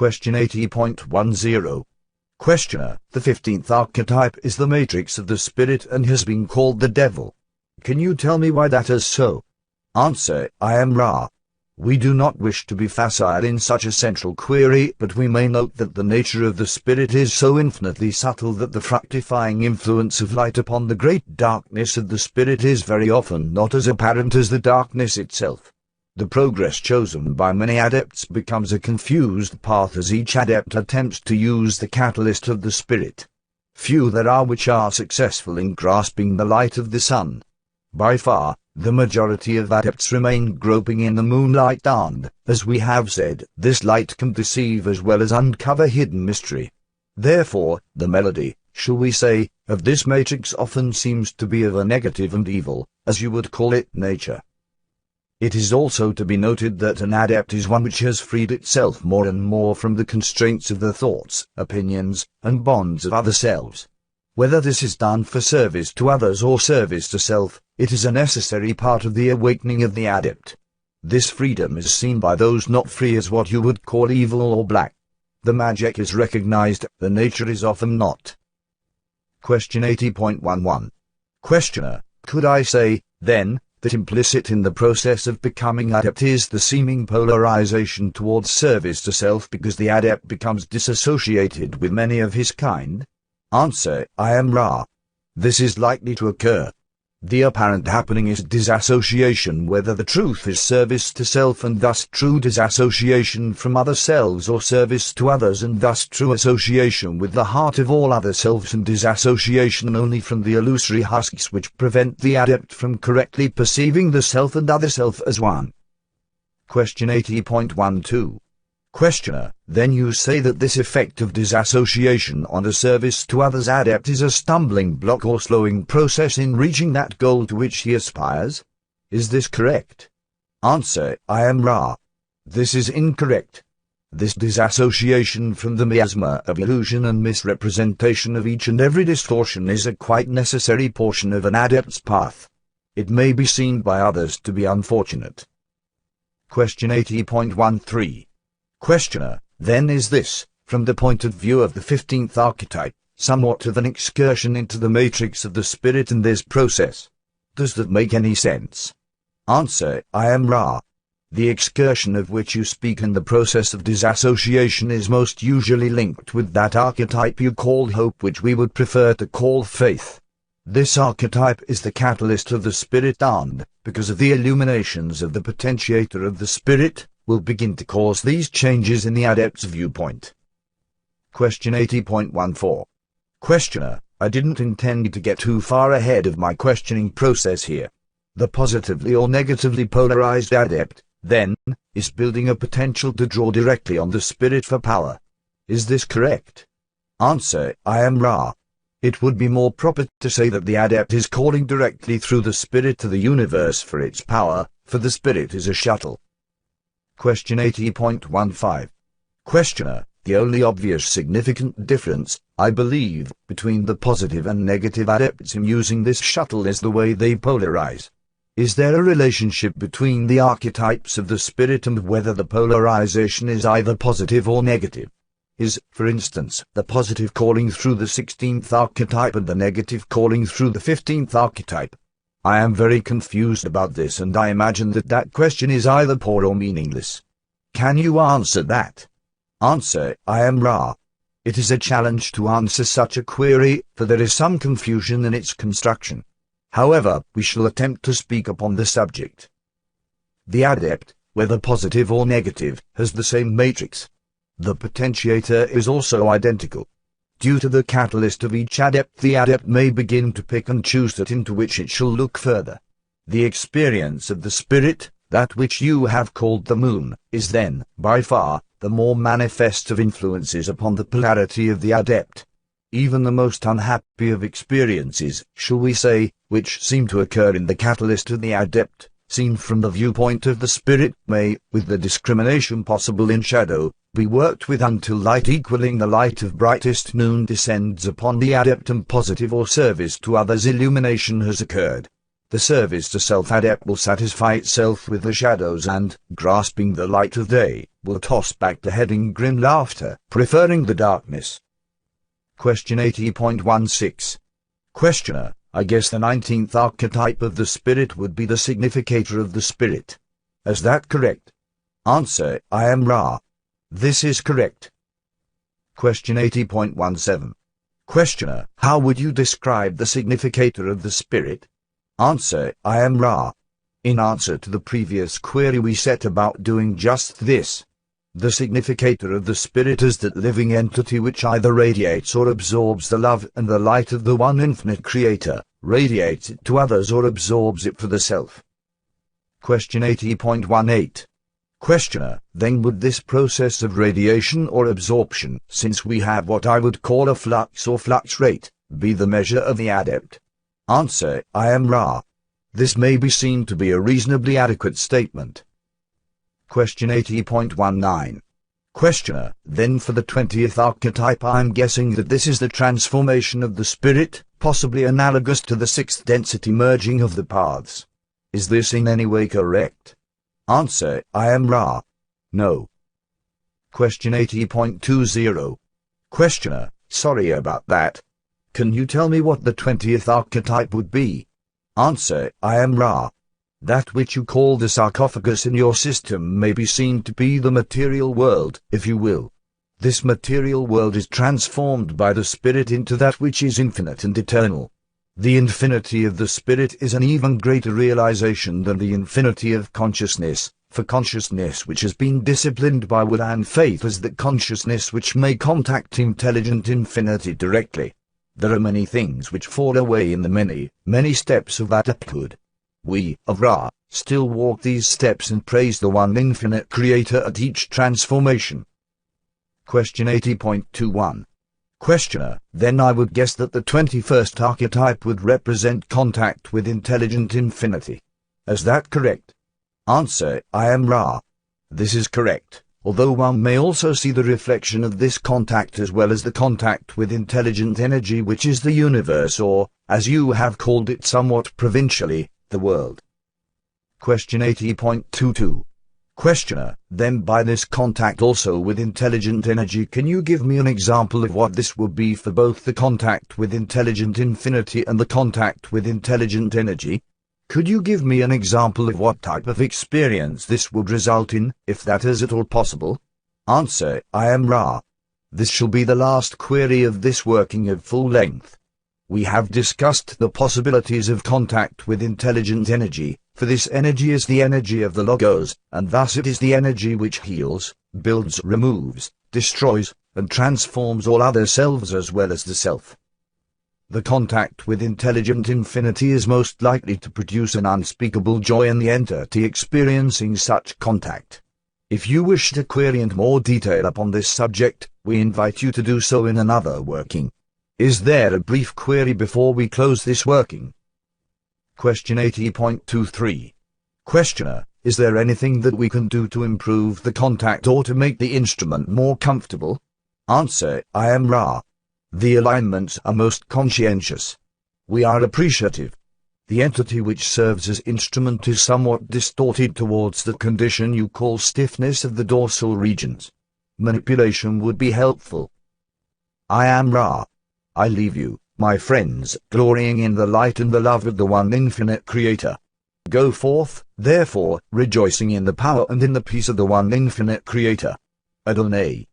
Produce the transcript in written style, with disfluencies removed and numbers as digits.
Question 80.10. Questioner, the 15th archetype is the matrix of the spirit and has been called the devil. Can you tell me why that is so? Answer, I am Ra. We do not wish to be facile in such a central query, but we may note that the nature of the spirit is so infinitely subtle that the fructifying influence of light upon the great darkness of the spirit is very often not as apparent as the darkness itself. The progress chosen by many adepts becomes a confused path as each adept attempts to use the catalyst of the spirit. Few there are which are successful in grasping the light of the sun. By far, the majority of adepts remain groping in the moonlight, and, as we have said, this light can deceive as well as uncover hidden mystery. Therefore, the melody, shall we say, of this matrix often seems to be of a negative and evil, as you would call it, nature. It is also to be noted that an adept is one which has freed itself more and more from the constraints of the thoughts, opinions, and bonds of other selves. Whether this is done for service to others or service to self, it is a necessary part of the awakening of the adept. This freedom is seen by those not free as what you would call evil or black. The magic is recognized, the nature is often not. Question 80.11. Questioner, could I say, then, that implicit in the process of becoming adept is the seeming polarization towards service to self because the adept becomes disassociated with many of his kind? Answer, I am Ra. This is likely to occur. The apparent happening is disassociation, whether the truth is service to self and thus true disassociation from other selves, or service to others and thus true association with the heart of all other selves and disassociation only from the illusory husks which prevent the adept from correctly perceiving the self and other self as one. Question 80.12. Questioner, then you say that this effect of disassociation on a service to others adept is a stumbling block or slowing process in reaching that goal to which he aspires? Is this correct? Answer, I am Ra. This is incorrect. This disassociation from the miasma of illusion and misrepresentation of each and every distortion is a quite necessary portion of an adept's path. It may be seen by others to be unfortunate. Question 80.13. Questioner, then is this, from the point of view of the 15th archetype, somewhat of an excursion into the matrix of the spirit in this process? Does that make any sense? Answer, I am Ra. The excursion of which you speak in the process of disassociation is most usually linked with that archetype you call hope, which we would prefer to call faith. This archetype is the catalyst of the spirit and, because of the illuminations of the potentiator of the spirit, will begin to cause these changes in the adept's viewpoint. Question 80.14. Questioner, I didn't intend to get too far ahead of my questioning process here. The positively or negatively polarized adept, then, is building a potential to draw directly on the spirit for power. Is this correct? Answer, I am Ra. It would be more proper to say that the adept is calling directly through the spirit to the universe for its power, for the spirit is a shuttle. Question 80.15. Questioner, the only obvious significant difference, I believe, between the positive and negative adepts in using this shuttle is the way they polarize. Is there a relationship between the archetypes of the spirit and whether the polarization is either positive or negative? Is, for instance, the positive calling through the 16th archetype and the negative calling through the 15th archetype? I am very confused about this, and I imagine that question is either poor or meaningless. Can you answer that? Answer, I am Ra. It is a challenge to answer such a query, for there is some confusion in its construction. However, we shall attempt to speak upon the subject. The adept, whether positive or negative, has the same matrix. The potentiator is also identical. Due to the catalyst of each adept, the adept may begin to pick and choose that into which it shall look further. The experience of the spirit, that which you have called the moon, is then, by far, the more manifest of influences upon the polarity of the adept. Even the most unhappy of experiences, shall we say, which seem to occur in the catalyst of the adept, seen from the viewpoint of the spirit, may, with the discrimination possible in shadow, be worked with until light equaling the light of brightest noon descends upon the adept and positive or service to others illumination has occurred. The service to self-adept will satisfy itself with the shadows and, grasping the light of day, will toss back the head in grim laughter, preferring the darkness. Question 80.16. Questioner, I guess the 19th archetype of the spirit would be the significator of the spirit. Is that correct? Answer, I am Ra. This is correct. Question 80.17. Questioner, how would you describe the significator of the spirit? Answer, I am Ra. In answer to the previous query we set about doing just this. The significator of the spirit is that living entity which either radiates or absorbs the love and the light of the one infinite creator, radiates it to others or absorbs it for the self. Question 80.18. Questioner, then would this process of radiation or absorption, since we have what I would call a flux or flux rate, be the measure of the adept? Answer, I am Ra. This may be seen to be a reasonably adequate statement. Question 80.19. Questioner, then for the 20th archetype I am guessing that this is the transformation of the spirit, possibly analogous to the 6th density merging of the paths. Is this in any way correct? Answer, I am Ra. No. Question 80.20. Questioner, sorry about that. Can you tell me what the 20th archetype would be? Answer, I am Ra. That which you call the sarcophagus in your system may be seen to be the material world, if you will. This material world is transformed by the spirit into that which is infinite and eternal. The infinity of the spirit is an even greater realization than the infinity of consciousness, for consciousness which has been disciplined by will and faith is the consciousness which may contact intelligent infinity directly. There are many things which fall away in the many, many steps of that adepthood. We, of Ra, still walk these steps and praise the one infinite creator at each transformation. Question 80.21. Questioner, then I would guess that the 21st archetype would represent contact with intelligent infinity. Is that correct? Answer, I am Ra. This is correct, although one may also see the reflection of this contact as well as the contact with intelligent energy which is the universe or, as you have called it somewhat provincially, the world. Question 80.22. Questioner, then by this contact also with intelligent energy can you give me an example of what this would be for both the contact with intelligent infinity and the contact with intelligent energy? Could you give me an example of what type of experience this would result in, if that is at all possible? Answer, I am Ra. This shall be the last query of this working at full length. We have discussed the possibilities of contact with intelligent energy, for this energy is the energy of the Logos, and thus it is the energy which heals, builds, removes, destroys, and transforms all other selves as well as the self. The contact with intelligent infinity is most likely to produce an unspeakable joy in the entity experiencing such contact. If you wish to query in more detail upon this subject, we invite you to do so in another working. Is there a brief query before we close this working? Question 80.23. Questioner, is there anything that we can do to improve the contact or to make the instrument more comfortable? Answer, I am Ra. The alignments are most conscientious. We are appreciative. The entity which serves as instrument is somewhat distorted towards the condition you call stiffness of the dorsal regions. Manipulation would be helpful. I am Ra. I leave you, my friends, glorying in the light and the love of the one infinite creator. Go forth, therefore, rejoicing in the power and in the peace of the one infinite creator. Adonai.